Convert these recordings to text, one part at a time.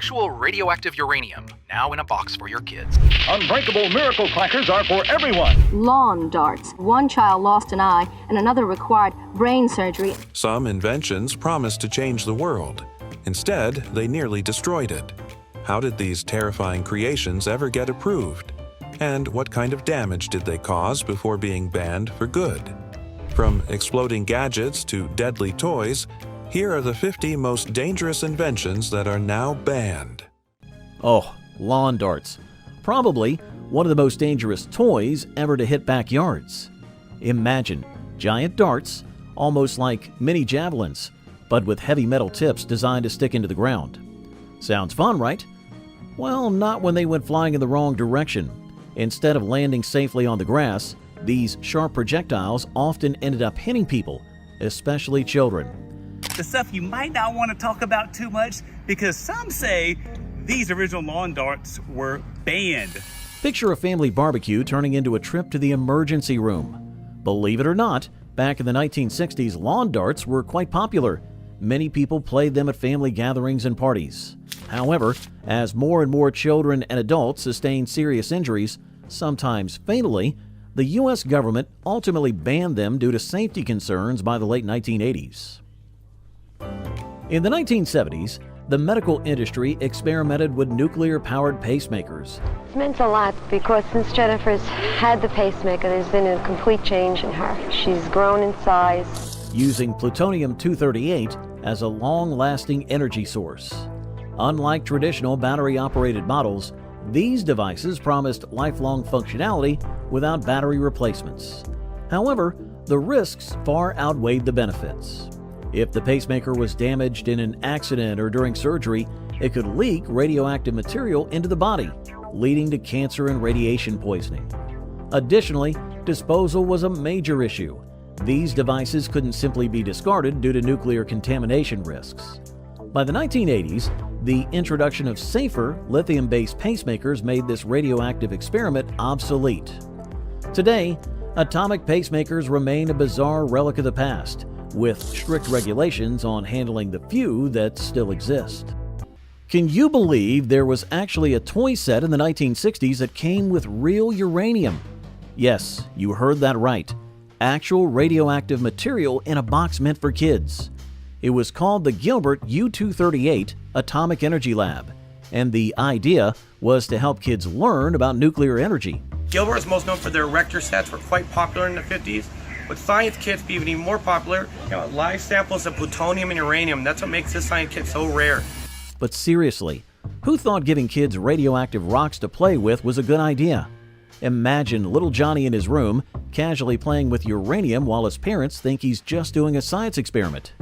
actual radioactive uranium, now in a box for your kids. Unbreakable miracle crackers are for everyone. Lawn darts. One child lost an eye and another required brain surgery. Some inventions promised to change the world. Instead, they nearly destroyed it. How did these terrifying creations ever get approved? And what kind of damage did they cause before being banned for good? From exploding gadgets to deadly toys, here are the 50 most dangerous inventions that are now banned. Oh, lawn darts. Probably one of the most dangerous toys ever to hit backyards. Imagine giant darts, almost like mini javelins, but with heavy metal tips designed to stick into the ground. Sounds fun, right? Well, not when they went flying in the wrong direction. Instead of landing safely on the grass, these sharp projectiles often ended up hitting people, especially children. The stuff you might not want to talk about too much because some say these original lawn darts were banned. Picture a family barbecue turning into a trip to the emergency room. Believe it or not, back in the 1960s, lawn darts were quite popular. Many people played them at family gatherings and parties. However, as more and more children and adults sustained serious injuries, sometimes fatally, the U.S. government ultimately banned them due to safety concerns by the late 1980s. In the 1970s, the medical industry experimented with nuclear-powered pacemakers. It's meant a lot because since Jennifer's had the pacemaker, there's been a complete change in her. She's grown in size. Using plutonium-238 as a long-lasting energy source. Unlike traditional battery-operated models, these devices promised lifelong functionality without battery replacements. However, the risks far outweighed the benefits. If the pacemaker was damaged in an accident or during surgery, it could leak radioactive material into the body, leading to cancer and radiation poisoning. Additionally, disposal was a major issue. These devices couldn't simply be discarded due to nuclear contamination risks. By the 1980s, the introduction of safer lithium-based pacemakers made this radioactive experiment obsolete. Today, atomic pacemakers remain a bizarre relic of the past, with strict regulations on handling the few that still exist. Can you believe there was actually a toy set in the 1960s that came with real uranium? Yes, you heard that right. Actual radioactive material in a box meant for kids. It was called the Gilbert U-238 Atomic Energy Lab, and the idea was to help kids learn about nuclear energy. Gilbert is most known for their Rector sets, were quite popular in the 50s. With science kits being even more popular, live samples of plutonium and uranium, that's what makes this science kit so rare. But seriously, who thought giving kids radioactive rocks to play with was a good idea? Imagine little Johnny in his room, casually playing with uranium while his parents think he's just doing a science experiment.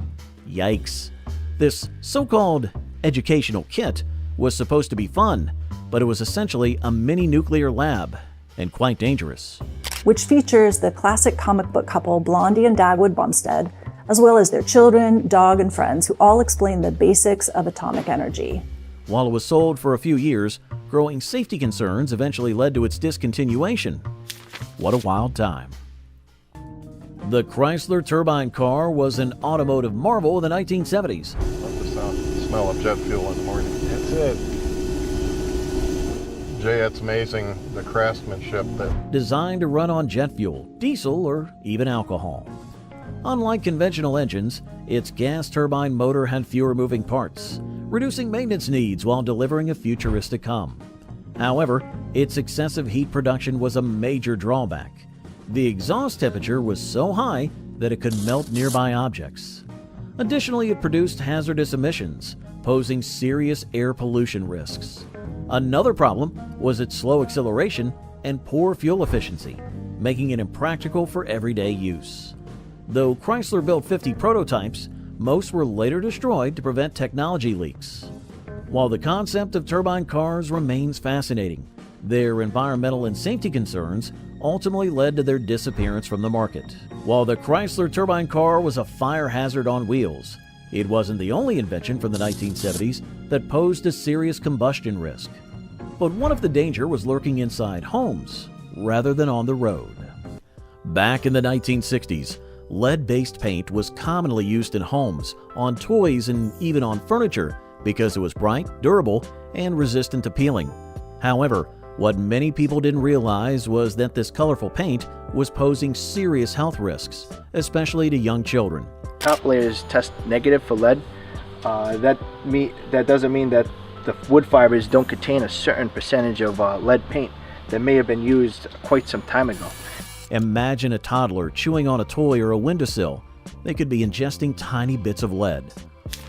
Yikes. This so-called educational kit was supposed to be fun, but it was essentially a mini nuclear lab, and quite dangerous. Which features the classic comic book couple Blondie and Dagwood Bumstead, as well as their children, dog, and friends, who all explain the basics of atomic energy. While it was sold for a few years, growing safety concerns eventually led to its discontinuation. What a wild time. The Chrysler turbine car was an automotive marvel in the 1970s. Love the sound, the smell of jet fuel in the morning. That's it. Jay, it's amazing the craftsmanship that... Designed to run on jet fuel, diesel, or even alcohol. Unlike conventional engines, its gas turbine motor had fewer moving parts, reducing maintenance needs while delivering a futuristic hum. However, its excessive heat production was a major drawback. The exhaust temperature was so high that it could melt nearby objects. Additionally, it produced hazardous emissions, posing serious air pollution risks. Another problem was its slow acceleration and poor fuel efficiency, making it impractical for everyday use. Though Chrysler built 50 prototypes, most were later destroyed to prevent technology leaks. While the concept of turbine cars remains fascinating, their environmental and safety concerns ultimately led to their disappearance from the market. While the Chrysler turbine car was a fire hazard on wheels, it wasn't the only invention from the 1970s that posed a serious combustion risk. But what if the danger was lurking inside homes rather than on the road? Back in the 1960s, lead-based paint was commonly used in homes, on toys, and even on furniture because it was bright, durable, and resistant to peeling. However, what many people didn't realize was that this colorful paint was posing serious health risks, especially to young children. Top layers test negative for lead. That doesn't mean that the wood fibers don't contain a certain percentage of lead paint that may have been used quite some time ago. Imagine a toddler chewing on a toy or a windowsill. They could be ingesting tiny bits of lead.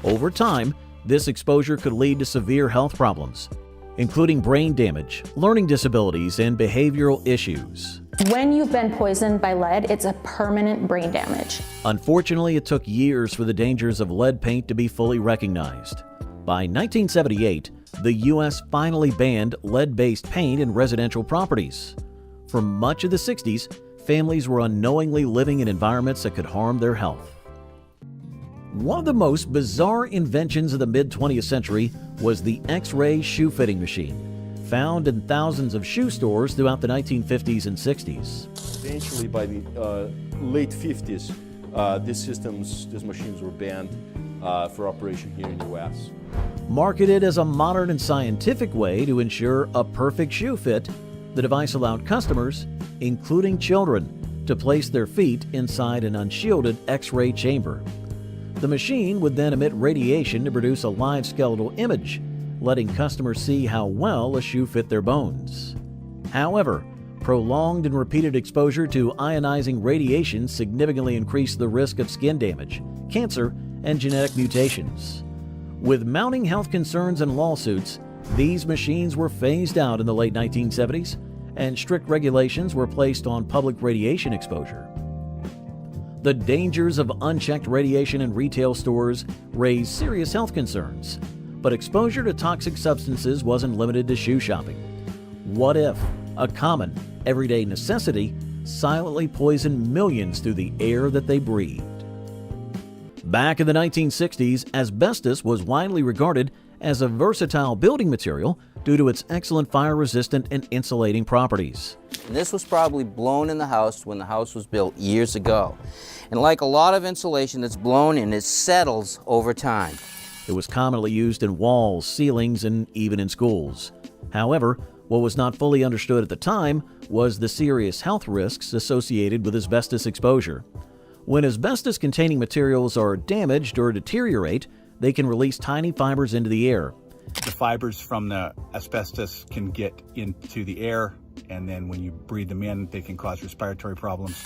Over time, this exposure could lead to severe health problems, including brain damage, learning disabilities, and behavioral issues. When you've been poisoned by lead, it's a permanent brain damage. Unfortunately, it took years for the dangers of lead paint to be fully recognized. By 1978, the U.S. finally banned lead-based paint in residential properties. For much of the 60s, families were unknowingly living in environments that could harm their health. One of the most bizarre inventions of the mid-20th century was the X-ray shoe fitting machine, found in thousands of shoe stores throughout the 1950s and 60s. Eventually, by the late 50s, these machines were banned for operation here in the U.S. Marketed as a modern and scientific way to ensure a perfect shoe fit, the device allowed customers, including children, to place their feet inside an unshielded X-ray chamber. The machine would then emit radiation to produce a live skeletal image, letting customers see how well a shoe fit their bones. However, prolonged and repeated exposure to ionizing radiation significantly increased the risk of skin damage, cancer, and genetic mutations. With mounting health concerns and lawsuits, these machines were phased out in the late 1970s, and strict regulations were placed on public radiation exposure. The dangers of unchecked radiation in retail stores raised serious health concerns, but exposure to toxic substances wasn't limited to shoe shopping. What if a common, everyday necessity silently poisoned millions through the air that they breathed? Back in the 1960s, asbestos was widely regarded as a versatile building material due to its excellent fire-resistant and insulating properties. This was probably blown in the house when the house was built years ago. And like a lot of insulation that's blown in, it settles over time. It was commonly used in walls, ceilings, and even in schools. However, what was not fully understood at the time was the serious health risks associated with asbestos exposure. When asbestos-containing materials are damaged or deteriorate, they can release tiny fibers into the air. The fibers from the asbestos can get into the air, and then when you breathe them in, they can cause respiratory problems.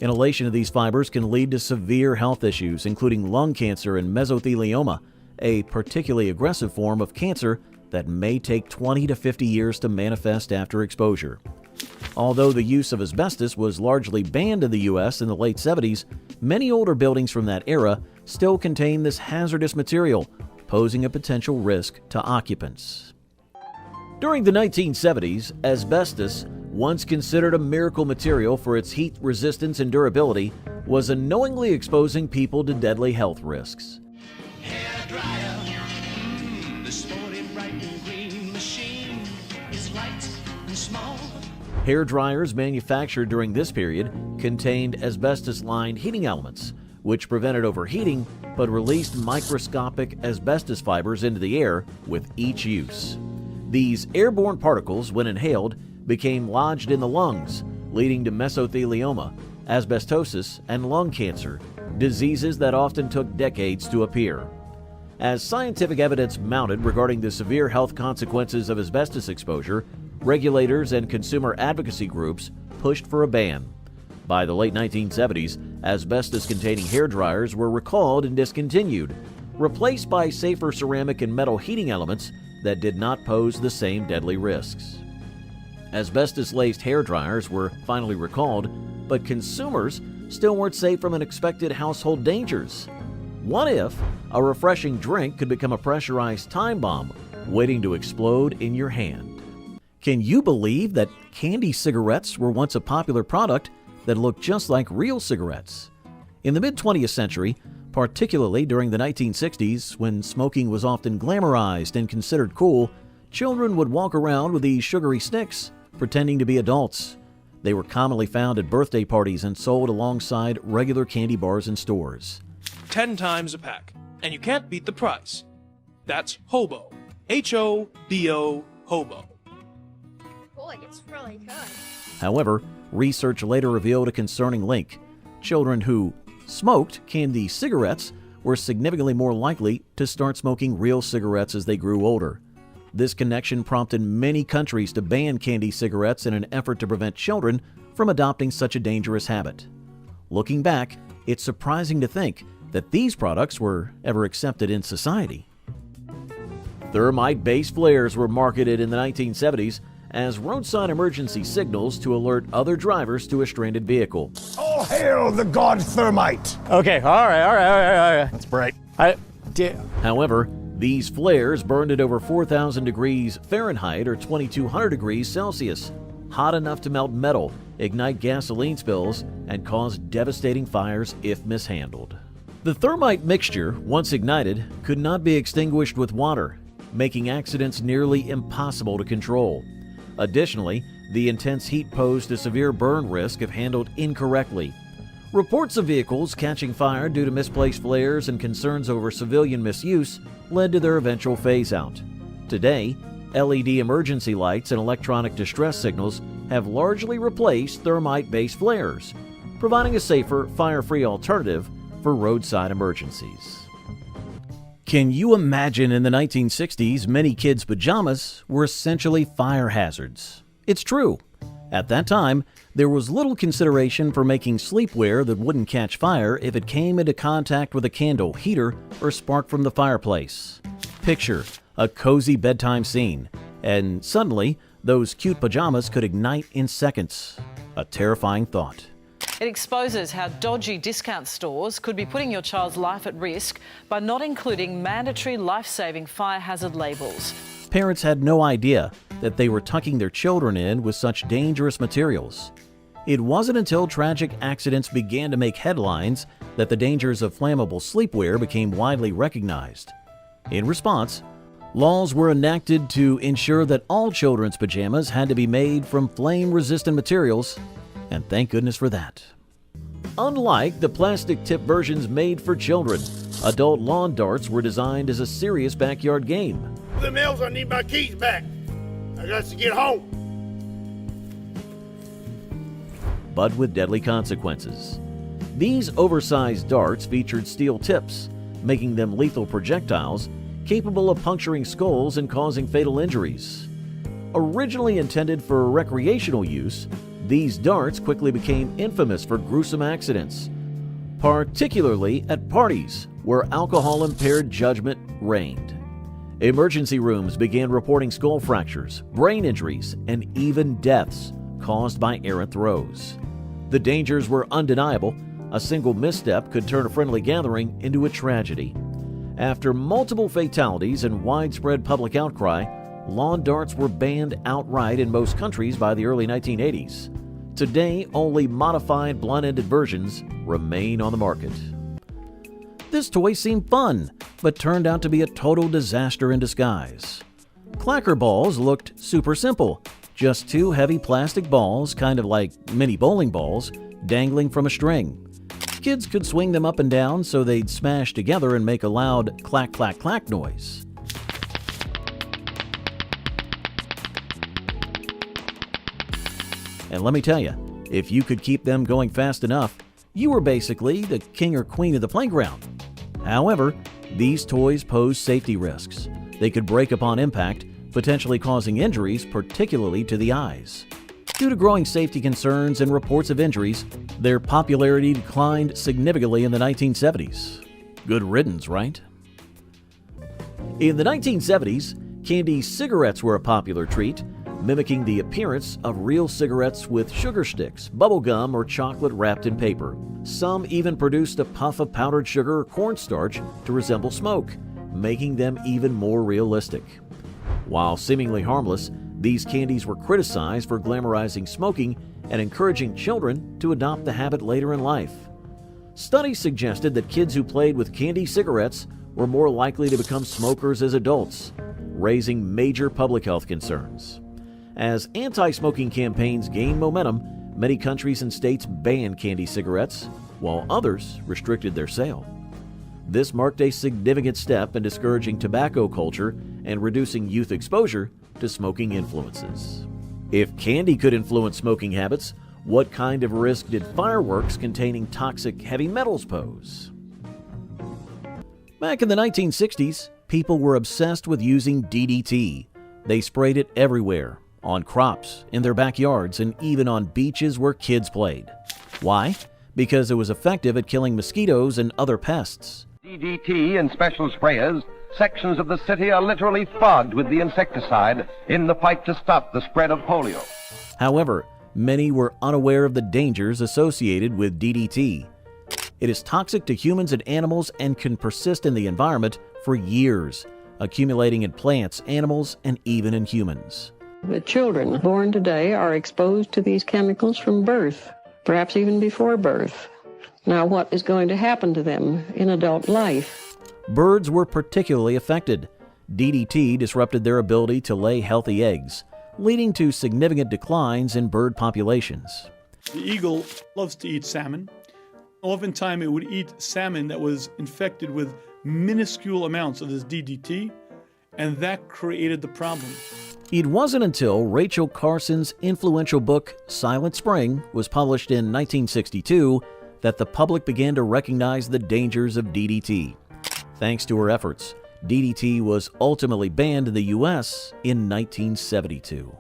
Inhalation of these fibers can lead to severe health issues, including lung cancer and mesothelioma, a particularly aggressive form of cancer that may take 20 to 50 years to manifest after exposure. Although the use of asbestos was largely banned in the U.S. in the late 70s, many older buildings from that era still contain this hazardous material, posing a potential risk to occupants. During the 1970s, asbestos, once considered a miracle material for its heat resistance and durability, was unknowingly exposing people to deadly health risks. Hair dryers manufactured during this period contained asbestos-lined heating elements, which prevented overheating but released microscopic asbestos fibers into the air with each use. These airborne particles, when inhaled, became lodged in the lungs, leading to mesothelioma, asbestosis, and lung cancer, diseases that often took decades to appear. As scientific evidence mounted regarding the severe health consequences of asbestos exposure, regulators and consumer advocacy groups pushed for a ban. By the late 1970s, asbestos-containing hair dryers were recalled and discontinued, replaced by safer ceramic and metal heating elements that did not pose the same deadly risks. Asbestos-laced hair dryers were finally recalled, but consumers still weren't safe from unexpected household dangers. What if a refreshing drink could become a pressurized time bomb waiting to explode in your hand? Can you believe that candy cigarettes were once a popular product that looked just like real cigarettes? In the mid-20th century, particularly during the 1960s, when smoking was often glamorized and considered cool, children would walk around with these sugary sticks, pretending to be adults. They were commonly found at birthday parties and sold alongside regular candy bars in stores. 10 times a pack, and you can't beat the price. That's hobo. H-O-B-O, hobo. Boy, it's really good. However, research later revealed a concerning link. Children who smoked candy cigarettes were significantly more likely to start smoking real cigarettes as they grew older. This connection prompted many countries to ban candy cigarettes in an effort to prevent children from adopting such a dangerous habit. Looking back, it's surprising to think that these products were ever accepted in society. Thermite-based flares were marketed in the 1970s as roadside emergency signals to alert other drivers to a stranded vehicle. All hail the god thermite! Okay, all right. That's bright. However, these flares burned at over 4,000 degrees Fahrenheit or 2,200 degrees Celsius, hot enough to melt metal, ignite gasoline spills, and cause devastating fires if mishandled. The thermite mixture, once ignited, could not be extinguished with water, making accidents nearly impossible to control. Additionally, the intense heat posed a severe burn risk if handled incorrectly. Reports of vehicles catching fire due to misplaced flares and concerns over civilian misuse led to their eventual phase-out. Today, LED emergency lights and electronic distress signals have largely replaced thermite-based flares, providing a safer, fire-free alternative for roadside emergencies. Can you imagine in the 1960s, many kids' pajamas were essentially fire hazards? It's true. At that time, there was little consideration for making sleepwear that wouldn't catch fire if it came into contact with a candle, heater, or spark from the fireplace. Picture a cozy bedtime scene, and suddenly, those cute pajamas could ignite in seconds. A terrifying thought. It exposes how dodgy discount stores could be putting your child's life at risk by not including mandatory life-saving fire hazard labels. Parents had no idea that they were tucking their children in with such dangerous materials. It wasn't until tragic accidents began to make headlines that the dangers of flammable sleepwear became widely recognized. In response, laws were enacted to ensure that all children's pajamas had to be made from flame-resistant materials, and thank goodness for that. Unlike the plastic-tip versions made for children, adult lawn darts were designed as a serious backyard game. The mills, I need my keys back. I got to get home. But with deadly consequences. These oversized darts featured steel tips, making them lethal projectiles capable of puncturing skulls and causing fatal injuries. Originally intended for recreational use, these darts quickly became infamous for gruesome accidents, particularly at parties where alcohol-impaired judgment reigned. Emergency rooms began reporting skull fractures, brain injuries, and even deaths caused by errant throws. The dangers were undeniable. A single misstep could turn a friendly gathering into a tragedy. After multiple fatalities and widespread public outcry, lawn darts were banned outright in most countries by the early 1980s. Today, only modified blunt-ended versions remain on the market. This toy seemed fun, but turned out to be a total disaster in disguise. Clacker balls looked super simple. Just two heavy plastic balls, kind of like mini bowling balls, dangling from a string. Kids could swing them up and down so they'd smash together and make a loud clack, clack, clack noise. And let me tell you, if you could keep them going fast enough, you were basically the king or queen of the playground. However, these toys pose safety risks. They could break upon impact, potentially causing injuries, particularly to the eyes. Due to growing safety concerns and reports of injuries, their popularity declined significantly in the 1970s. Good riddance, right? In the 1970s, candy cigarettes were a popular treat, mimicking the appearance of real cigarettes with sugar sticks, bubble gum, or chocolate wrapped in paper. Some even produced a puff of powdered sugar or cornstarch to resemble smoke, making them even more realistic. While seemingly harmless, these candies were criticized for glamorizing smoking and encouraging children to adopt the habit later in life. Studies suggested that kids who played with candy cigarettes were more likely to become smokers as adults, raising major public health concerns. As anti-smoking campaigns gained momentum, many countries and states banned candy cigarettes, while others restricted their sale. This marked a significant step in discouraging tobacco culture and reducing youth exposure to smoking influences. If candy could influence smoking habits, what kind of risk did fireworks containing toxic heavy metals pose? Back in the 1960s, people were obsessed with using DDT. They sprayed it everywhere, on crops, in their backyards, and even on beaches where kids played. Why? Because it was effective at killing mosquitoes and other pests. DDT and special sprayers, sections of the city are literally fogged with the insecticide in the fight to stop the spread of polio. However, many were unaware of the dangers associated with DDT. It is toxic to humans and animals and can persist in the environment for years, accumulating in plants, animals, and even in humans. The children born today are exposed to these chemicals from birth, perhaps even before birth. Now, what is going to happen to them in adult life? Birds were particularly affected. DDT disrupted their ability to lay healthy eggs, leading to significant declines in bird populations. The eagle loves to eat salmon. Oftentimes it would eat salmon that was infected with minuscule amounts of this DDT, and that created the problem. It wasn't until Rachel Carson's influential book, Silent Spring, was published in 1962 that the public began to recognize the dangers of DDT. Thanks to her efforts, DDT was ultimately banned in the U.S. in 1972.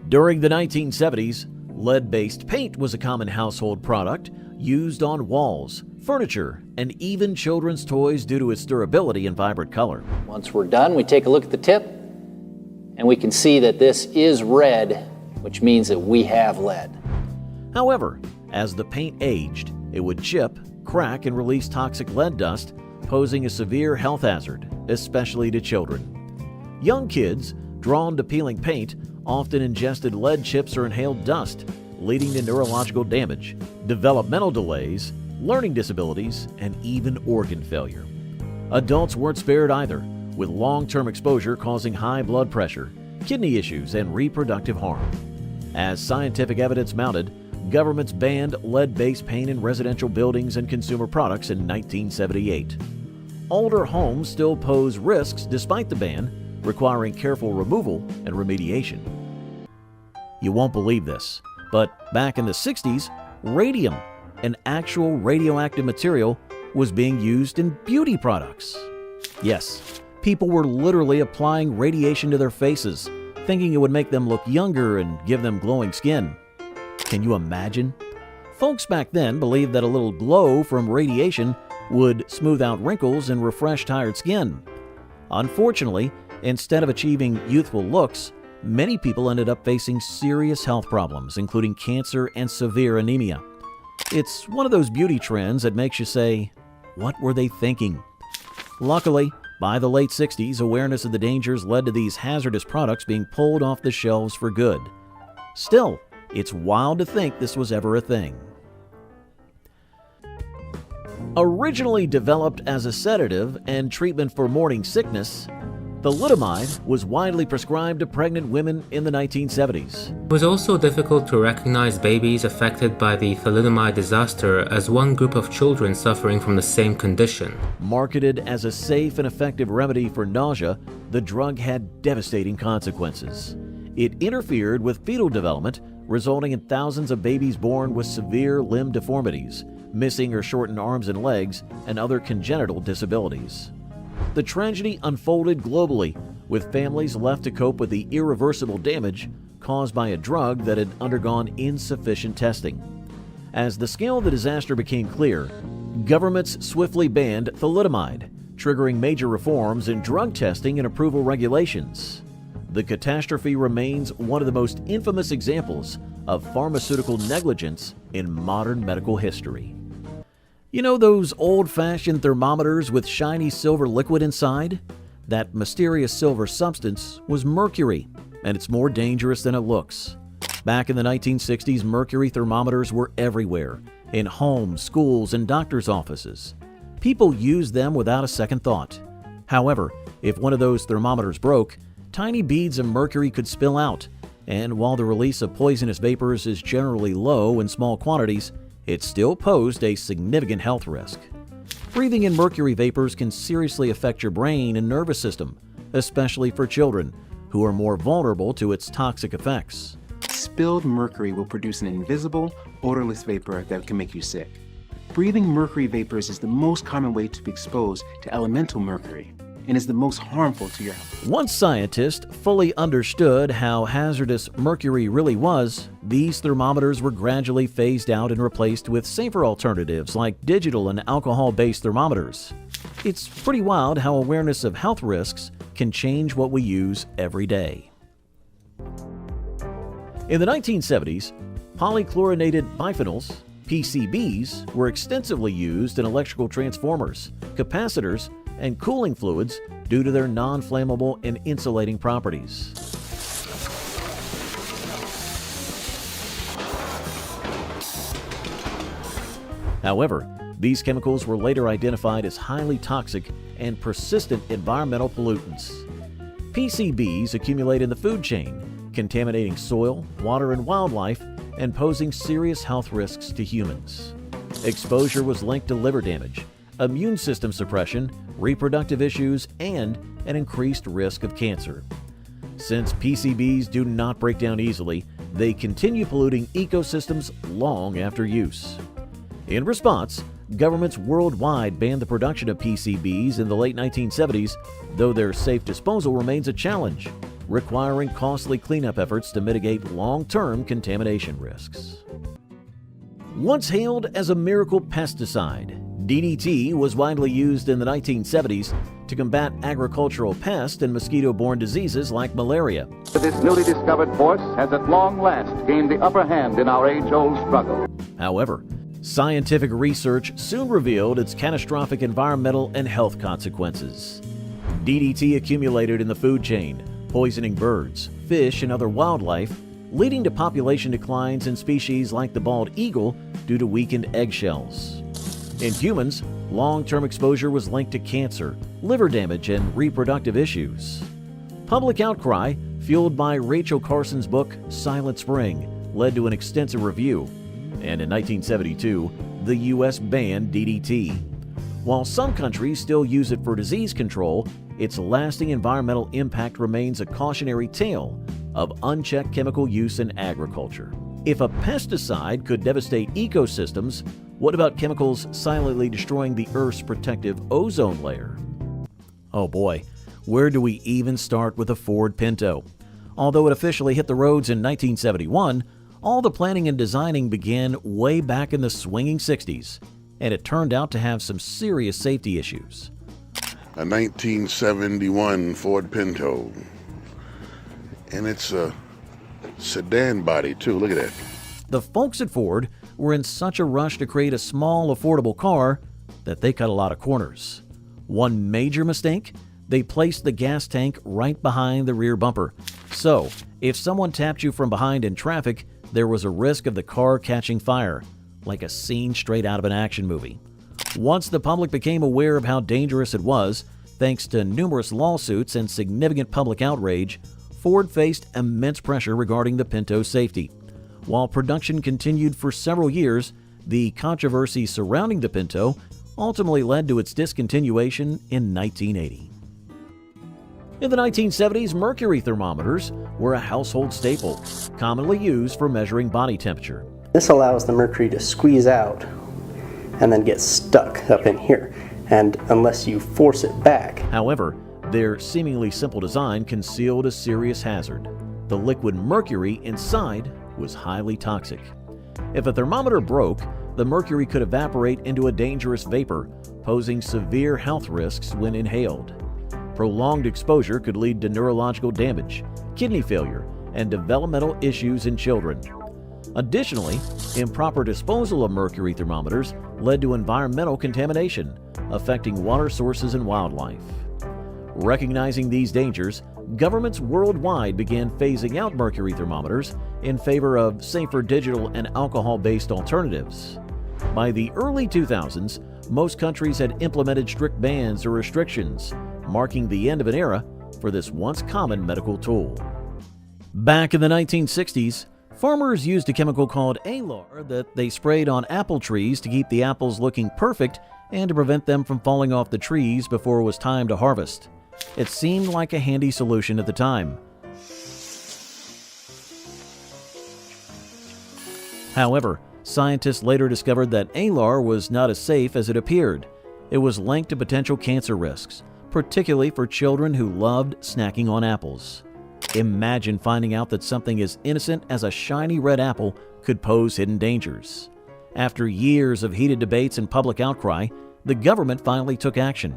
During the 1970s, lead-based paint was a common household product used on walls, furniture, and even children's toys due to its durability and vibrant color. Once we're done, we take a look at the tip, and we can see that this is red, which means that we have lead. However, as the paint aged, it would chip, crack, and release toxic lead dust, posing a severe health hazard, especially to children. Young kids, drawn to peeling paint, often ingested lead chips or inhaled dust, leading to neurological damage, developmental delays, learning disabilities, and even organ failure. Adults weren't spared either, with long-term exposure causing high blood pressure, kidney issues, and reproductive harm. As scientific evidence mounted, governments banned lead-based paint in residential buildings and consumer products in 1978. Older homes still pose risks despite the ban, requiring careful removal and remediation. You won't believe this, but back in the 60s, radium, an actual radioactive material, was being used in beauty products. Yes, people were literally applying radiation to their faces, thinking it would make them look younger and give them glowing skin. Can you imagine? Folks back then believed that a little glow from radiation would smooth out wrinkles and refresh tired skin. Unfortunately, instead of achieving youthful looks, many people ended up facing serious health problems, including cancer and severe anemia. It's one of those beauty trends that makes you say, what were they thinking? Luckily, by the late 60s, awareness of the dangers led to these hazardous products being pulled off the shelves for good. Still, it's wild to think this was ever a thing. Originally developed as a sedative and treatment for morning sickness, thalidomide was widely prescribed to pregnant women in the 1970s. It was also difficult to recognize babies affected by the thalidomide disaster as one group of children suffering from the same condition. Marketed as a safe and effective remedy for nausea, the drug had devastating consequences. It interfered with fetal development, resulting in thousands of babies born with severe limb deformities, missing or shortened arms and legs, and other congenital disabilities. The tragedy unfolded globally, with families left to cope with the irreversible damage caused by a drug that had undergone insufficient testing. As the scale of the disaster became clear, governments swiftly banned thalidomide, triggering major reforms in drug testing and approval regulations. The catastrophe remains one of the most infamous examples of pharmaceutical negligence in modern medical history. You know those old-fashioned thermometers with shiny silver liquid inside? That mysterious silver substance was mercury, and it's more dangerous than it looks. Back in the 1960s, mercury thermometers were everywhere, in homes, schools, and doctors' offices. People used them without a second thought. However, if one of those thermometers broke, tiny beads of mercury could spill out, and while the release of poisonous vapors is generally low in small quantities, it still posed a significant health risk. Breathing in mercury vapors can seriously affect your brain and nervous system, especially for children, who are more vulnerable to its toxic effects. Spilled mercury will produce an invisible, odorless vapor that can make you sick. Breathing mercury vapors is the most common way to be exposed to elemental mercury and is the most harmful to your health. Once scientists fully understood how hazardous mercury really was, these thermometers were gradually phased out and replaced with safer alternatives like digital and alcohol-based thermometers. It's pretty wild how awareness of health risks can change what we use every day. In the 1970s, polychlorinated biphenyls, PCBs, were extensively used in electrical transformers, capacitors, and cooling fluids due to their non-flammable and insulating properties. However, these chemicals were later identified as highly toxic and persistent environmental pollutants. PCBs accumulate in the food chain, contaminating soil, water, and wildlife, and posing serious health risks to humans. Exposure was linked to liver damage, immune system suppression, reproductive issues, and an increased risk of cancer. Since PCBs do not break down easily, they continue polluting ecosystems long after use. In response, governments worldwide banned the production of PCBs in the late 1970s, though their safe disposal remains a challenge, requiring costly cleanup efforts to mitigate long-term contamination risks. Once hailed as a miracle pesticide, DDT was widely used in the 1970s to combat agricultural pest and mosquito-borne diseases like malaria. This newly discovered force has at long last gained the upper hand in our age-old struggle. However, scientific research soon revealed its catastrophic environmental and health consequences. DDT accumulated in the food chain, poisoning birds, fish, and other wildlife, leading to population declines in species like the bald eagle due to weakened eggshells. In humans, long-term exposure was linked to cancer, liver damage, and reproductive issues. Public outcry, fueled by Rachel Carson's book Silent Spring, led to an extensive review, and in 1972, the U.S. banned DDT. While some countries still use it for disease control, its lasting environmental impact remains a cautionary tale of unchecked chemical use in agriculture. If a pesticide could devastate ecosystems, what about chemicals silently destroying the Earth's protective ozone layer? Oh boy, where do we even start with a Ford Pinto? Although it officially hit the roads in 1971, all the planning and designing began way back in the swinging 60s, and it turned out to have some serious safety issues. A 1971 Ford Pinto, and it's a sedan body too, look at that. The folks at Ford were in such a rush to create a small, affordable car that they cut a lot of corners. One major mistake? They placed the gas tank right behind the rear bumper. So, if someone tapped you from behind in traffic, there was a risk of the car catching fire, like a scene straight out of an action movie. Once the public became aware of how dangerous it was, thanks to numerous lawsuits and significant public outrage, Ford faced immense pressure regarding the Pinto's safety. While production continued for several years, the controversy surrounding the Pinto ultimately led to its discontinuation in 1980. In the 1970s, mercury thermometers were a household staple, commonly used for measuring body temperature. This allows the mercury to squeeze out and then get stuck up in here, and unless you force it back. However, their seemingly simple design concealed a serious hazard. The liquid mercury inside was highly toxic. If a thermometer broke, the mercury could evaporate into a dangerous vapor, posing severe health risks when inhaled. Prolonged exposure could lead to neurological damage, kidney failure, and developmental issues in children. Additionally, improper disposal of mercury thermometers led to environmental contamination, affecting water sources and wildlife. Recognizing these dangers, governments worldwide began phasing out mercury thermometers in favor of safer digital and alcohol-based alternatives. By the early 2000s, most countries had implemented strict bans or restrictions, marking the end of an era for this once common medical tool. Back in the 1960s, farmers used a chemical called alar that they sprayed on apple trees to keep the apples looking perfect and to prevent them from falling off the trees before it was time to harvest. It seemed like a handy solution at the time. However, scientists later discovered that alar was not as safe as it appeared. It was linked to potential cancer risks, particularly for children who loved snacking on apples. Imagine finding out that something as innocent as a shiny red apple could pose hidden dangers. After years of heated debates and public outcry, the government finally took action.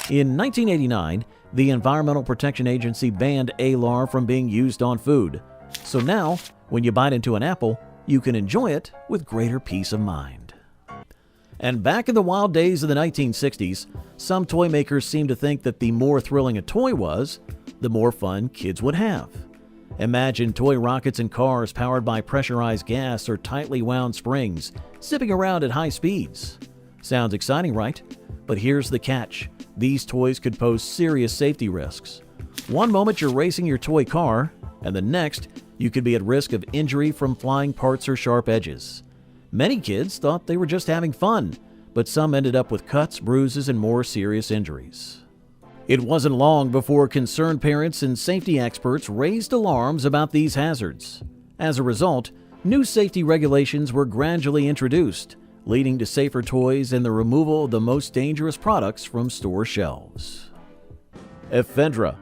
In 1989, the Environmental Protection Agency banned alar from being used on food. So now, when you bite into an apple, you can enjoy it with greater peace of mind. And back in the wild days of the 1960s, some toy makers seemed to think that the more thrilling a toy was, the more fun kids would have. Imagine toy rockets and cars powered by pressurized gas or tightly wound springs, zipping around at high speeds. Sounds exciting, right? But here's the catch. These toys could pose serious safety risks. One moment you're racing your toy car, and the next, you could be at risk of injury from flying parts or sharp edges. Many kids thought they were just having fun, but some ended up with cuts, bruises, and more serious injuries. It wasn't long before concerned parents and safety experts raised alarms about these hazards. As a result, new safety regulations were gradually introduced, leading to safer toys and the removal of the most dangerous products from store shelves. Ephedra,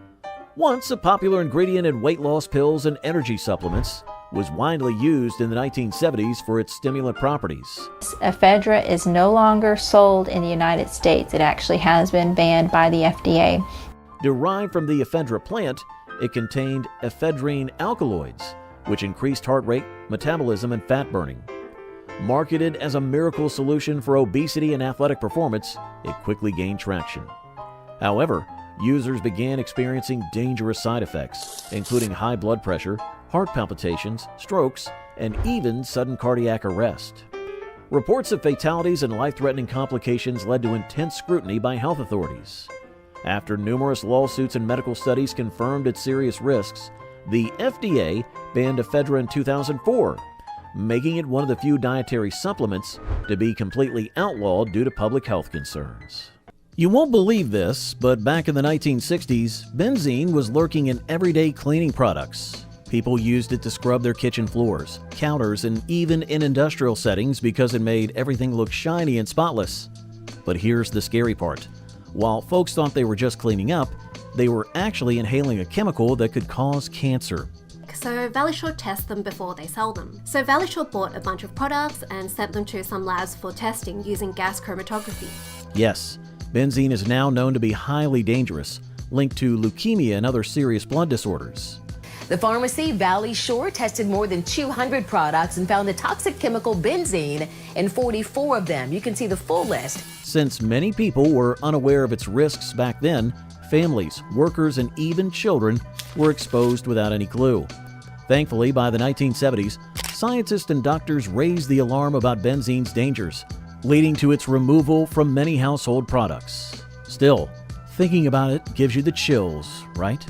once a popular ingredient in weight loss pills and energy supplements, was widely used in the 1970s for its stimulant properties. Ephedra is no longer sold in the United States. It actually has been banned by the FDA. Derived from the ephedra plant, it contained ephedrine alkaloids, which increased heart rate, metabolism, and fat burning. Marketed as a miracle solution for obesity and athletic performance, it quickly gained traction. However, users began experiencing dangerous side effects, including high blood pressure, heart palpitations, strokes, and even sudden cardiac arrest. Reports of fatalities and life-threatening complications led to intense scrutiny by health authorities. After numerous lawsuits and medical studies confirmed its serious risks, the FDA banned ephedra in 2004, making it one of the few dietary supplements to be completely outlawed due to public health concerns. You won't believe this, but back in the 1960s, benzene was lurking in everyday cleaning products. People used it to scrub their kitchen floors, counters, and even in industrial settings because it made everything look shiny and spotless. But here's the scary part. While folks thought they were just cleaning up, they were actually inhaling a chemical that could cause cancer. So Valleyshore tests them before they sell them. So Valleyshore bought a bunch of products and sent them to some labs for testing using gas chromatography. Yes, benzene is now known to be highly dangerous, linked to leukemia and other serious blood disorders. The pharmacy Valleyshore tested more than 200 products and found the toxic chemical benzene in 44 of them. You can see the full list. Since many people were unaware of its risks back then, families, workers, and even children were exposed without any clue. Thankfully, by the 1970s, scientists and doctors raised the alarm about benzene's dangers, leading to its removal from many household products. Still, thinking about it gives you the chills, right?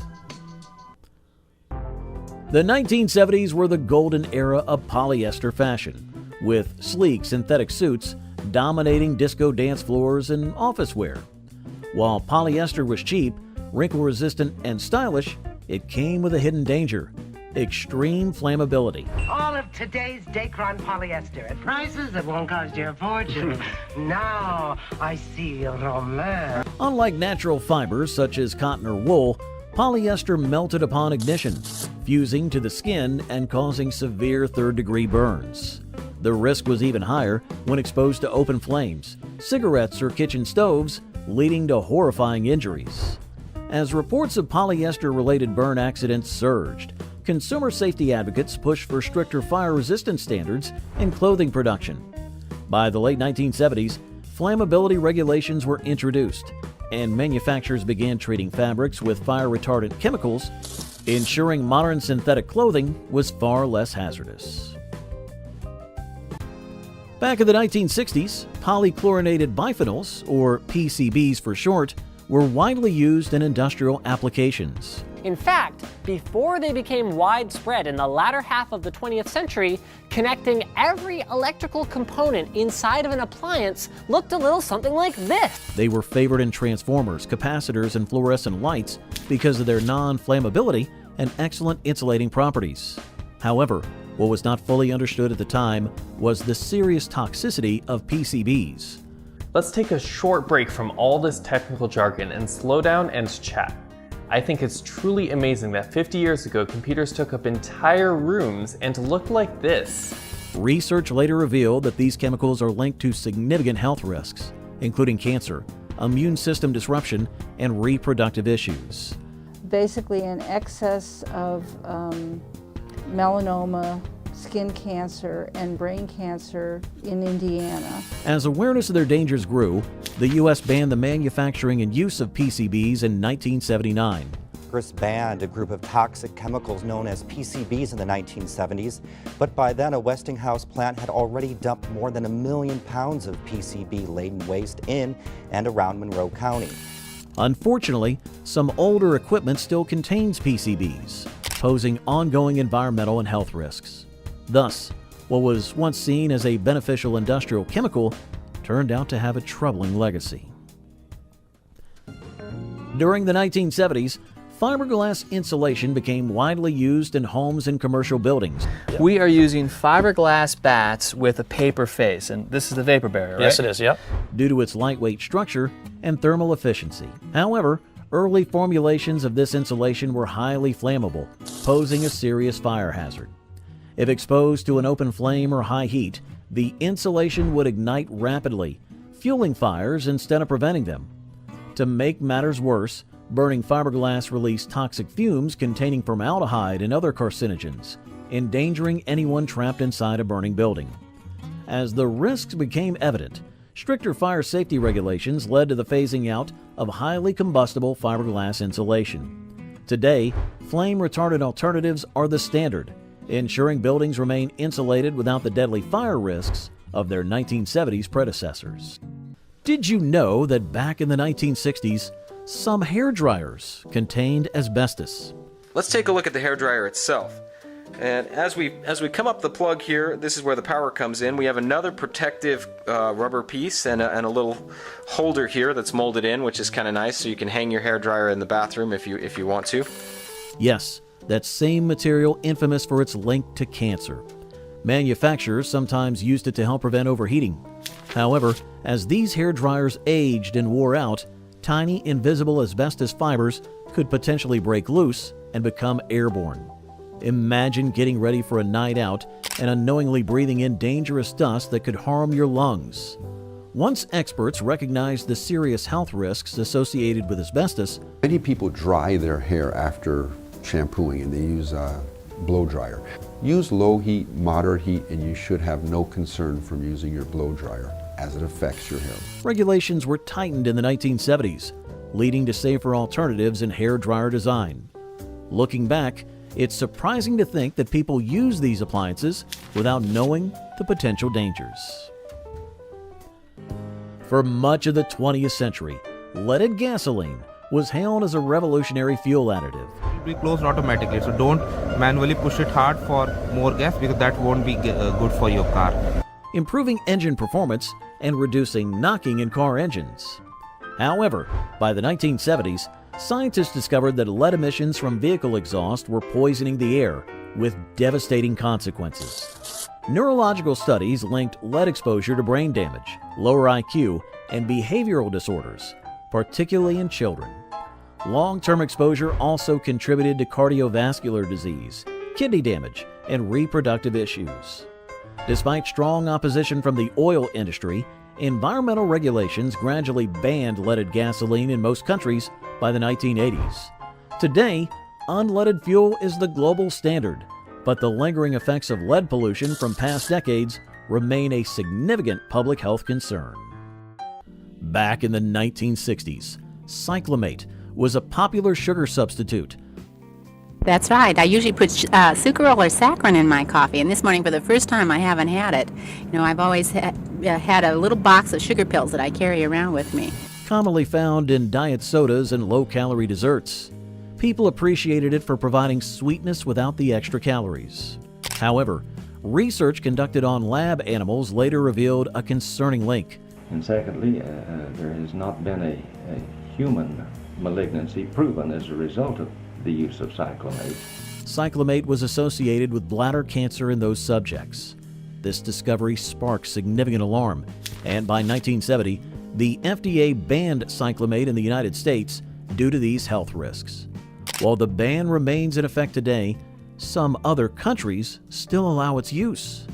The 1970s were the golden era of polyester fashion, with sleek synthetic suits dominating disco dance floors and office wear. While polyester was cheap, wrinkle-resistant, and stylish, it came with a hidden danger: extreme flammability. All of today's Dacron polyester at prices that won't cost you a fortune. Now I see romance. Unlike natural fibers such as cotton or wool, polyester melted upon ignition, fusing to the skin and causing severe third-degree burns. The risk was even higher when exposed to open flames, cigarettes, or kitchen stoves, leading to horrifying injuries. As reports of polyester-related burn accidents surged, consumer safety advocates pushed for stricter fire-resistance standards in clothing production. By the late 1970s, flammability regulations were introduced, and manufacturers began treating fabrics with fire-retardant chemicals, ensuring modern synthetic clothing was far less hazardous. Back in the 1960s, polychlorinated biphenyls, or PCBs for short, were widely used in industrial applications. In fact, before they became widespread in the latter half of the 20th century, connecting every electrical component inside of an appliance looked a little something like this. They were favored in transformers, capacitors, and fluorescent lights because of their non-flammability and excellent insulating properties. However, what was not fully understood at the time was the serious toxicity of PCBs. Let's take a short break from all this technical jargon and slow down and chat. I think it's truly amazing that 50 years ago, computers took up entire rooms and looked like this. Research later revealed that these chemicals are linked to significant health risks, including cancer, immune system disruption, and reproductive issues. Basically, an excess of melanoma, skin cancer, and brain cancer in Indiana. As awareness of their dangers grew, the U.S. banned the manufacturing and use of PCBs in 1979. Congress banned a group of toxic chemicals known as PCBs in the 1970s, but by then a Westinghouse plant had already dumped more than 1 million pounds of PCB-laden waste in and around Monroe County. Unfortunately, some older equipment still contains PCBs, posing ongoing environmental and health risks. Thus, what was once seen as a beneficial industrial chemical turned out to have a troubling legacy. During the 1970s, fiberglass insulation became widely used in homes and commercial buildings. We are using fiberglass bats with a paper face, and this is the vapor barrier, right? Yes, it is, yep. Due to its lightweight structure and thermal efficiency. However, early formulations of this insulation were highly flammable, posing a serious fire hazard. If exposed to an open flame or high heat, the insulation would ignite rapidly, fueling fires instead of preventing them. To make matters worse, burning fiberglass released toxic fumes containing formaldehyde and other carcinogens, endangering anyone trapped inside a burning building. As the risks became evident, stricter fire safety regulations led to the phasing out of highly combustible fiberglass insulation. Today, flame-retardant alternatives are the standard, ensuring buildings remain insulated without the deadly fire risks of their 1970s predecessors. Did you know that back in the 1960s, some hair dryers contained asbestos? Let's take a look at the hairdryer itself. And as we come up the plug here, this is where the power comes in. We have another protective rubber piece and a little holder here that's molded in, which is kind of nice, so you can hang your hairdryer in the bathroom if you want to. Yes, that same material infamous for its link to cancer. Manufacturers sometimes used it to help prevent overheating. However, as these hair dryers aged and wore out, tiny invisible asbestos fibers could potentially break loose and become airborne. Imagine getting ready for a night out and unknowingly breathing in dangerous dust that could harm your lungs. Once experts recognized the serious health risks associated with asbestos, many people dry their hair after shampooing and they use a blow dryer. Use low heat, moderate heat, and you should have no concern from using your blow dryer as it affects your hair. Regulations were tightened in the 1970s, leading to safer alternatives in hair dryer design. Looking back, it's surprising to think that people use these appliances without knowing the potential dangers. For much of the 20th century, leaded gasoline was hailed as a revolutionary fuel additive. It will be closed automatically, so don't manually push it hard for more gas because that won't be good for your car. Improving engine performance and reducing knocking in car engines. However, by the 1970s, scientists discovered that lead emissions from vehicle exhaust were poisoning the air with devastating consequences. Neurological studies linked lead exposure to brain damage, lower IQ, and behavioral disorders, particularly in children. Long-term exposure also contributed to cardiovascular disease, kidney damage, and reproductive issues. Despite strong opposition from the oil industry, environmental regulations gradually banned leaded gasoline in most countries by the 1980s. Today, unleaded fuel is the global standard, but the lingering effects of lead pollution from past decades remain a significant public health concern. Back in the 1960s, cyclamate was a popular sugar substitute. That's right. I usually put sucralose or saccharin in my coffee, and this morning for the first time I haven't had it. You know, I've always had a little box of sugar pills that I carry around with me. Commonly found in diet sodas and low-calorie desserts. People appreciated it for providing sweetness without the extra calories. However, research conducted on lab animals later revealed a concerning link. And secondly, there has not been a human malignancy proven as a result of the use of cyclamate. Cyclamate was associated with bladder cancer in those subjects. This discovery sparked significant alarm, and by 1970, the FDA banned cyclamate in the United States due to these health risks. While the ban remains in effect today, some other countries still allow its use.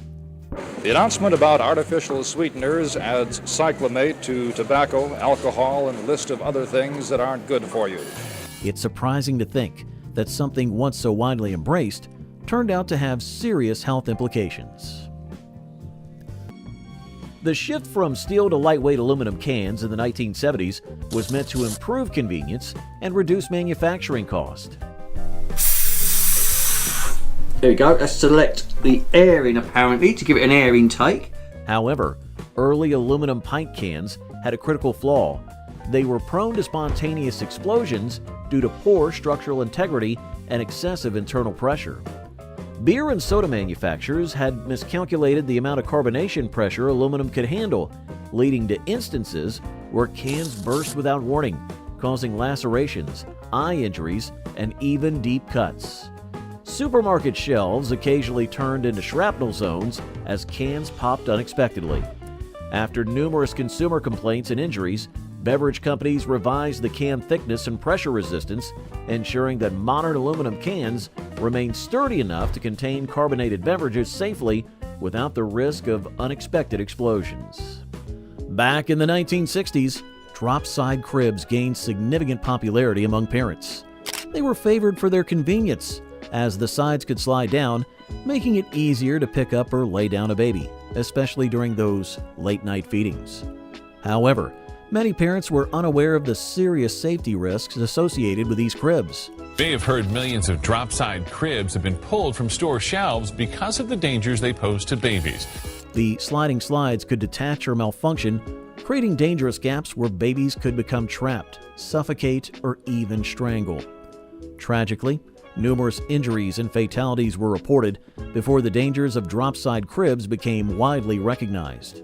The announcement about artificial sweeteners adds cyclamate to tobacco, alcohol, and a list of other things that aren't good for you. It's surprising to think that something once so widely embraced turned out to have serious health implications. The shift from steel to lightweight aluminum cans in the 1970s was meant to improve convenience and reduce manufacturing cost. There we go, let's select the airing apparently to give it an air intake. However, early aluminum pint cans had a critical flaw. They were prone to spontaneous explosions due to poor structural integrity and excessive internal pressure. Beer and soda manufacturers had miscalculated the amount of carbonation pressure aluminum could handle, leading to instances where cans burst without warning, causing lacerations, eye injuries, and even deep cuts. Supermarket shelves occasionally turned into shrapnel zones as cans popped unexpectedly. After numerous consumer complaints and injuries, beverage companies revised the can thickness and pressure resistance, ensuring that modern aluminum cans remain sturdy enough to contain carbonated beverages safely without the risk of unexpected explosions. Back in the 1960s, drop-side cribs gained significant popularity among parents. They were favored for their convenience, as the sides could slide down, making it easier to pick up or lay down a baby, especially during those late-night feedings. However, many parents were unaware of the serious safety risks associated with these cribs. May have heard millions of drop-side cribs have been pulled from store shelves because of the dangers they pose to babies. The sliding slides could detach or malfunction, creating dangerous gaps where babies could become trapped, suffocate, or even strangle. Tragically, numerous injuries and fatalities were reported before the dangers of drop-side cribs became widely recognized.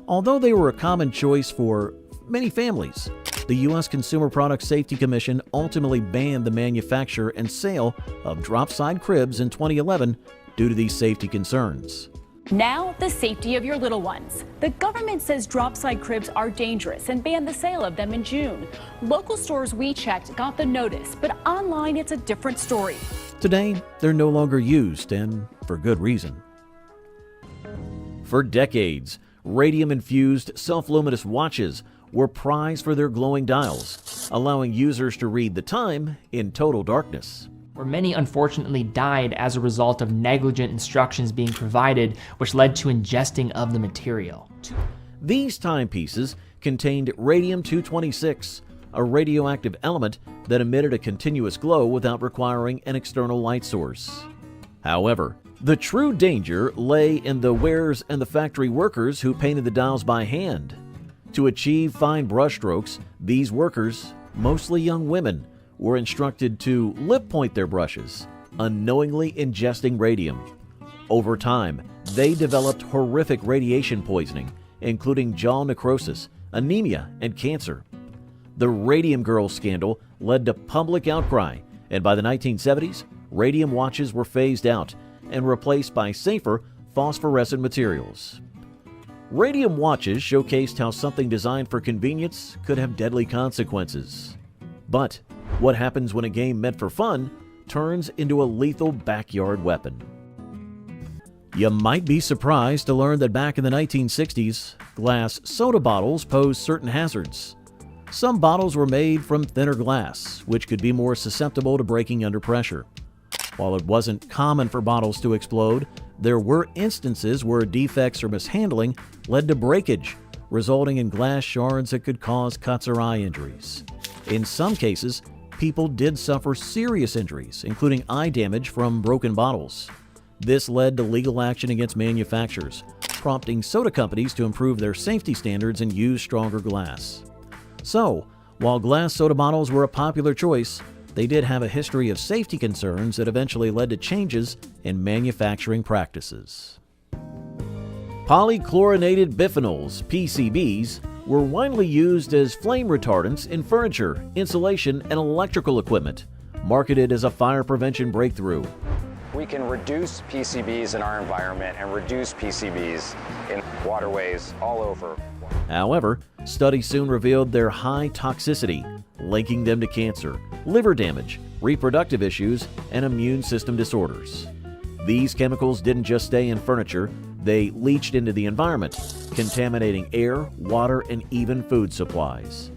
Although they were a common choice for many families, the U.S. Consumer Product Safety Commission ultimately banned the manufacture and sale of drop-side cribs in 2011 due to these safety concerns. Now, the safety of your little ones. The government says drop-side cribs are dangerous and banned the sale of them in June. Local stores we checked got the notice, but online it's a different story. Today, they're no longer used, and for good reason. For decades, radium-infused self-luminous watches were prized for their glowing dials, allowing users to read the time in total darkness. Where many unfortunately died as a result of negligent instructions being provided, which led to ingesting of the material. These timepieces contained radium-226, a radioactive element that emitted a continuous glow without requiring an external light source. However, the true danger lay in the wearers and the factory workers who painted the dials by hand. To achieve fine brushstrokes, these workers, mostly young women, were instructed to lip point their brushes, unknowingly ingesting radium. Over time, they developed horrific radiation poisoning, including jaw necrosis, anemia, and cancer. The Radium Girl scandal led to public outcry, and by the 1970s, radium watches were phased out and replaced by safer phosphorescent materials. Radium watches showcased how something designed for convenience could have deadly consequences. But what happens when a game meant for fun turns into a lethal backyard weapon? You might be surprised to learn that back in the 1960s, glass soda bottles posed certain hazards. Some bottles were made from thinner glass, which could be more susceptible to breaking under pressure. While it wasn't common for bottles to explode, there were instances where defects or mishandling led to breakage, resulting in glass shards that could cause cuts or eye injuries. In some cases, people did suffer serious injuries, including eye damage from broken bottles. This led to legal action against manufacturers, prompting soda companies to improve their safety standards and use stronger glass. So, while glass soda bottles were a popular choice, they did have a history of safety concerns that eventually led to changes in manufacturing practices. Polychlorinated biphenyls, PCBs, were widely used as flame retardants in furniture, insulation, and electrical equipment, marketed as a fire prevention breakthrough. We can reduce PCBs in our environment and reduce PCBs in waterways all over. However, studies soon revealed their high toxicity, linking them to cancer, liver damage, reproductive issues, and immune system disorders. These chemicals didn't just stay in furniture, they leached into the environment, contaminating air, water, and even food supplies.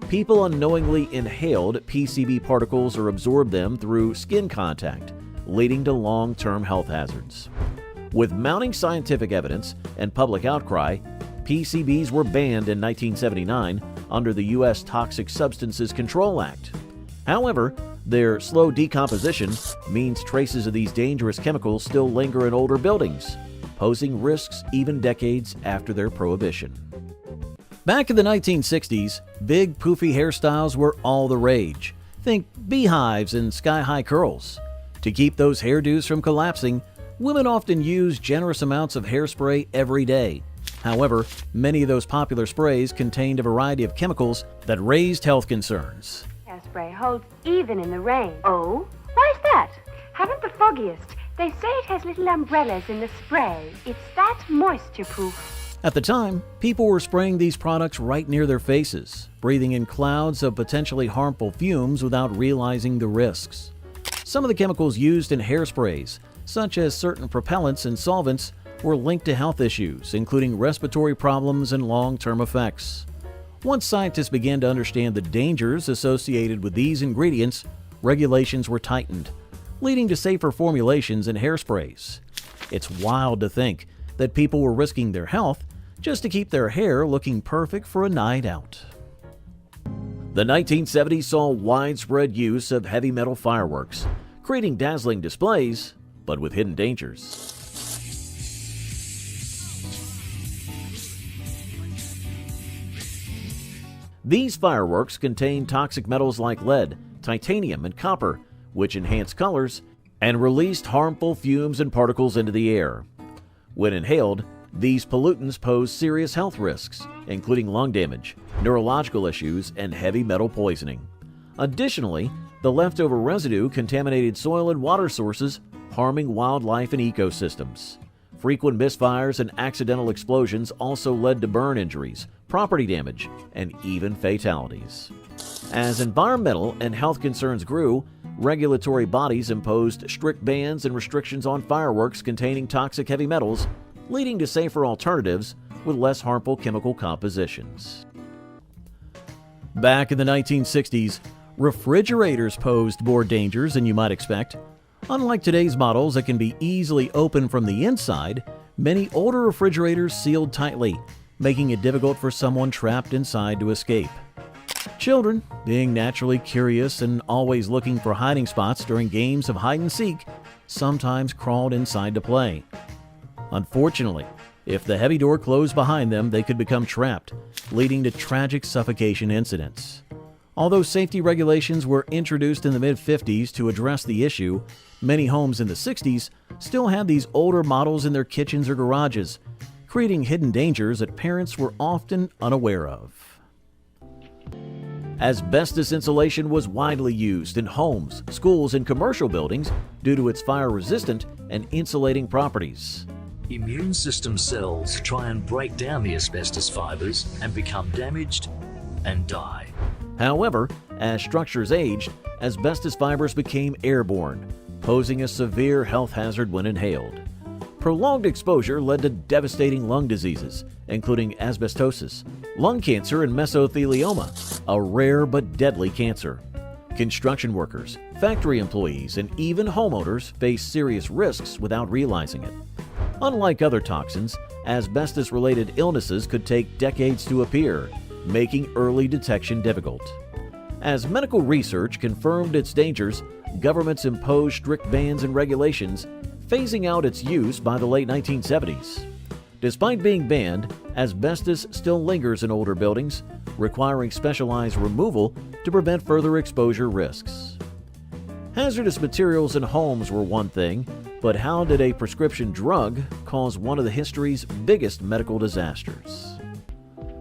People unknowingly inhaled PCB particles or absorbed them through skin contact, leading to long-term health hazards. With mounting scientific evidence and public outcry, PCBs were banned in 1979 under the U.S. Toxic Substances Control Act. However, their slow decomposition means traces of these dangerous chemicals still linger in older buildings, posing risks even decades after their prohibition. Back in the 1960s, big poofy hairstyles were all the rage. Think beehives and sky-high curls. To keep those hairdos from collapsing, women often use generous amounts of hairspray every day. However, many of those popular sprays contained a variety of chemicals that raised health concerns. Hairspray holds even in the rain. Oh, why is that? Haven't the foggiest. They say it has little umbrellas in the spray. It's that moisture-proof. At the time, people were spraying these products right near their faces, breathing in clouds of potentially harmful fumes without realizing the risks. Some of the chemicals used in hairsprays, such as certain propellants and solvents, were linked to health issues, including respiratory problems and long-term effects. Once scientists began to understand the dangers associated with these ingredients, regulations were tightened, leading to safer formulations in hairsprays. It's wild to think that people were risking their health just to keep their hair looking perfect for a night out. The 1970s saw widespread use of heavy metal fireworks, creating dazzling displays, but with hidden dangers. These fireworks contain toxic metals like lead, titanium, and copper, which enhance colors and released harmful fumes and particles into the air. When inhaled, these pollutants pose serious health risks, including lung damage, neurological issues, and heavy metal poisoning. Additionally, the leftover residue contaminated soil and water sources, harming wildlife and ecosystems. Frequent misfires and accidental explosions also led to burn injuries, property damage, and even fatalities. As environmental and health concerns grew, regulatory bodies imposed strict bans and restrictions on fireworks containing toxic heavy metals, leading to safer alternatives with less harmful chemical compositions. Back in the 1960s, refrigerators posed more dangers than you might expect. Unlike today's models that can be easily opened from the inside, many older refrigerators sealed tightly, making it difficult for someone trapped inside to escape. Children, being naturally curious and always looking for hiding spots during games of hide and seek, sometimes crawled inside to play. Unfortunately, if the heavy door closed behind them, they could become trapped, leading to tragic suffocation incidents. Although safety regulations were introduced in the mid-50s to address the issue, many homes in the 60s still had these older models in their kitchens or garages, creating hidden dangers that parents were often unaware of. Asbestos insulation was widely used in homes, schools, and commercial buildings due to its fire-resistant and insulating properties. Immune system cells try and break down the asbestos fibers and become damaged and die. However, as structures aged, asbestos fibers became airborne, posing a severe health hazard when inhaled. Prolonged exposure led to devastating lung diseases, including asbestosis, lung cancer, and mesothelioma, a rare but deadly cancer. Construction workers, factory employees, and even homeowners face serious risks without realizing it. Unlike other toxins, asbestos-related illnesses could take decades to appear, making early detection difficult. As medical research confirmed its dangers, governments imposed strict bans and regulations, phasing out its use by the late 1970s. Despite being banned, asbestos still lingers in older buildings, requiring specialized removal to prevent further exposure risks. Hazardous materials in homes were one thing, but how did a prescription drug cause one of the history's biggest medical disasters?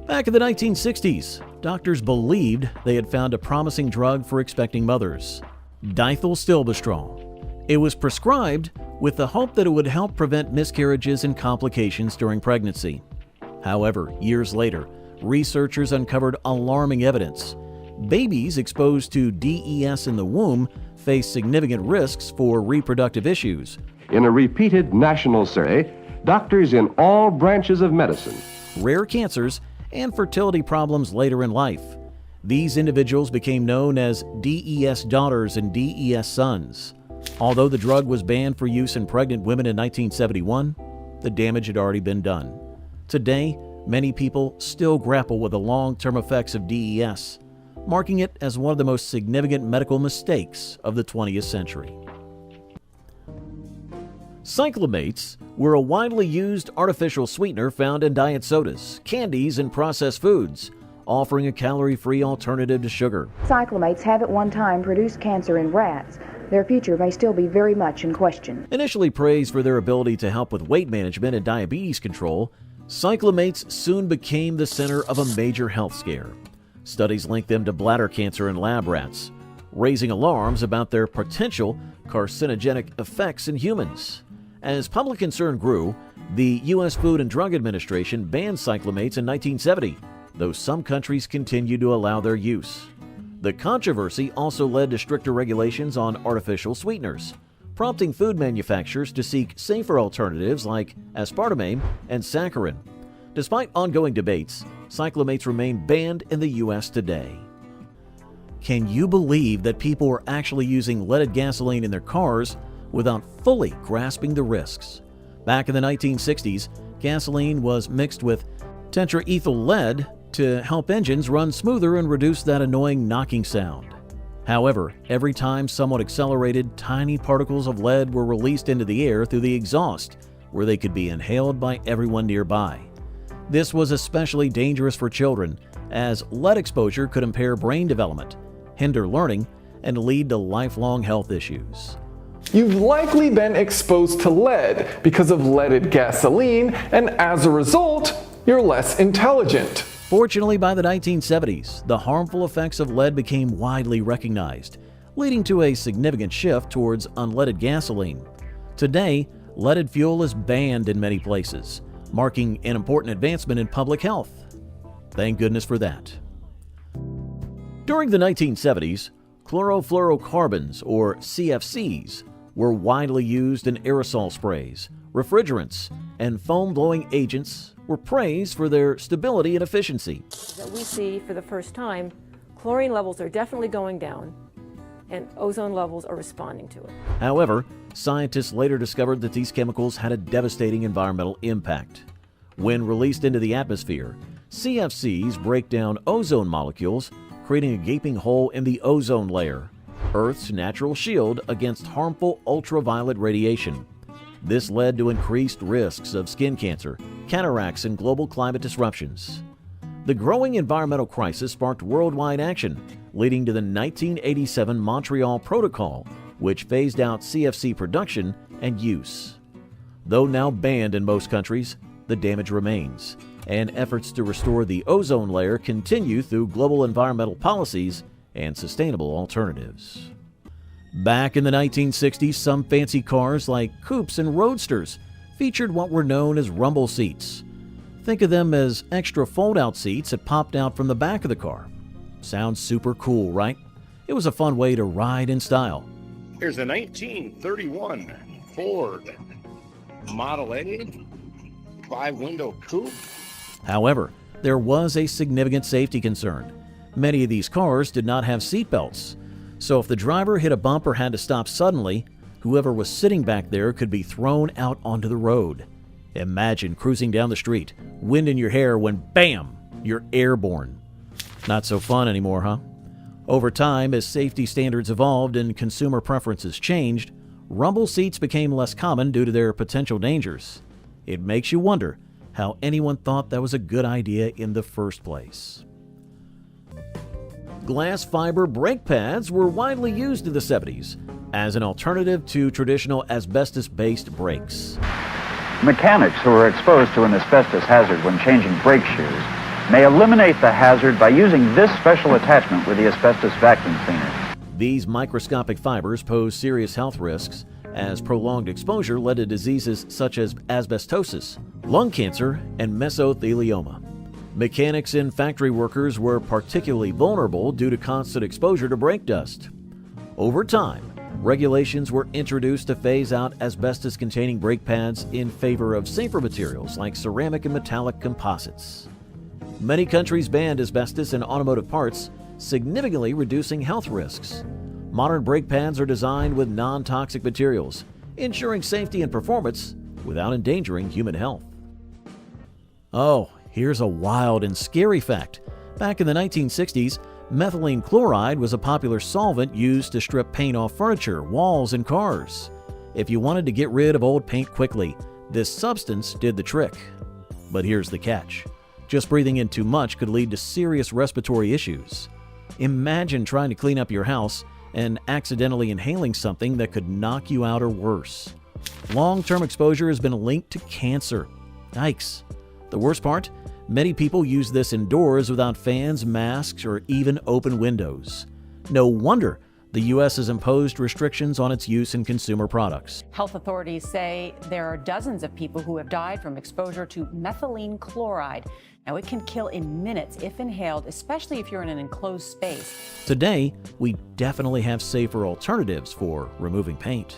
Back in the 1960s, doctors believed they had found a promising drug for expecting mothers, dithylstilbestrol. It was prescribed with the hope that it would help prevent miscarriages and complications during pregnancy. However, years later, researchers uncovered alarming evidence. Babies exposed to DES in the womb face significant risks for reproductive issues. In a repeated national survey, doctors in all branches of medicine, rare cancers, and fertility problems later in life. These individuals became known as DES daughters and DES sons. Although the drug was banned for use in pregnant women in 1971, the damage had already been done. Today, many people still grapple with the long-term effects of DES, marking it as one of the most significant medical mistakes of the 20th century. Cyclamates were a widely used artificial sweetener found in diet sodas, candies, and processed foods, offering a calorie-free alternative to sugar. Cyclamates have at one time produced cancer in rats. Their future may still be very much in question. Initially praised for their ability to help with weight management and diabetes control, cyclamates soon became the center of a major health scare. Studies linked them to bladder cancer in lab rats, raising alarms about their potential carcinogenic effects in humans. As public concern grew, the U.S. Food and Drug Administration banned cyclamates in 1970, though some countries continued to allow their use. The controversy also led to stricter regulations on artificial sweeteners, prompting food manufacturers to seek safer alternatives like aspartame and saccharin. Despite ongoing debates, cyclamates remain banned in the U.S. today. Can you believe that people were actually using leaded gasoline in their cars without fully grasping the risks? Back in the 1960s, gasoline was mixed with tetraethyl lead to help engines run smoother and reduce that annoying knocking sound. However, every time someone accelerated, tiny particles of lead were released into the air through the exhaust, where they could be inhaled by everyone nearby. This was especially dangerous for children, as lead exposure could impair brain development, hinder learning, and lead to lifelong health issues. You've likely been exposed to lead because of leaded gasoline, and as a result, you're less intelligent. Fortunately, by the 1970s, the harmful effects of lead became widely recognized, leading to a significant shift towards unleaded gasoline. Today, leaded fuel is banned in many places, marking an important advancement in public health. Thank goodness for that. During the 1970s, chlorofluorocarbons, or CFCs, were widely used in aerosol sprays, refrigerants, and foam-blowing agents were praised for their stability and efficiency. That we see for the first time, chlorine levels are definitely going down, and ozone levels are responding to it. However, scientists later discovered that these chemicals had a devastating environmental impact. When released into the atmosphere, CFCs break down ozone molecules, creating a gaping hole in the ozone layer, Earth's natural shield against harmful ultraviolet radiation. This led to increased risks of skin cancer, cataracts, and global climate disruptions. The growing environmental crisis sparked worldwide action, leading to the 1987 Montreal Protocol, which phased out CFC production and use. Though now banned in most countries, the damage remains, and efforts to restore the ozone layer continue through global environmental policies and sustainable alternatives. Back in the 1960s, some fancy cars like coupes and roadsters featured what were known as rumble seats. Think of them as extra fold-out seats that popped out from the back of the car. Sounds super cool, right? It was a fun way to ride in style. Here's a 1931 Ford Model A 5-window coupe. However, there was a significant safety concern. Many of these cars did not have seat belts, so if the driver hit a bump or had to stop suddenly, whoever was sitting back there could be thrown out onto the road. Imagine cruising down the street, wind in your hair when BAM! You're airborne. Not so fun anymore, huh? Over time, as safety standards evolved and consumer preferences changed, rumble seats became less common due to their potential dangers. It makes you wonder how anyone thought that was a good idea in the first place. Glass fiber brake pads were widely used in the 70s as an alternative to traditional asbestos-based brakes. Mechanics who are exposed to an asbestos hazard when changing brake shoes may eliminate the hazard by using this special attachment with the asbestos vacuum cleaner. These microscopic fibers pose serious health risks, as prolonged exposure led to diseases such as asbestosis, lung cancer, and mesothelioma. Mechanics and factory workers were particularly vulnerable due to constant exposure to brake dust. Over time, regulations were introduced to phase out asbestos-containing brake pads in favor of safer materials like ceramic and metallic composites. Many countries banned asbestos in automotive parts, significantly reducing health risks. Modern brake pads are designed with non-toxic materials, ensuring safety and performance without endangering human health. Oh, here's a wild and scary fact. Back in the 1960s, methylene chloride was a popular solvent used to strip paint off furniture, walls, and cars. If you wanted to get rid of old paint quickly, this substance did the trick. But here's the catch. Just breathing in too much could lead to serious respiratory issues. Imagine trying to clean up your house and accidentally inhaling something that could knock you out or worse. Long-term exposure has been linked to cancer. Yikes. The worst part? Many people use this indoors without fans, masks, or even open windows. No wonder the U.S. has imposed restrictions on its use in consumer products. Health authorities say there are dozens of people who have died from exposure to methylene chloride. Now, it can kill in minutes if inhaled, especially if you're in an enclosed space. Today, we definitely have safer alternatives for removing paint.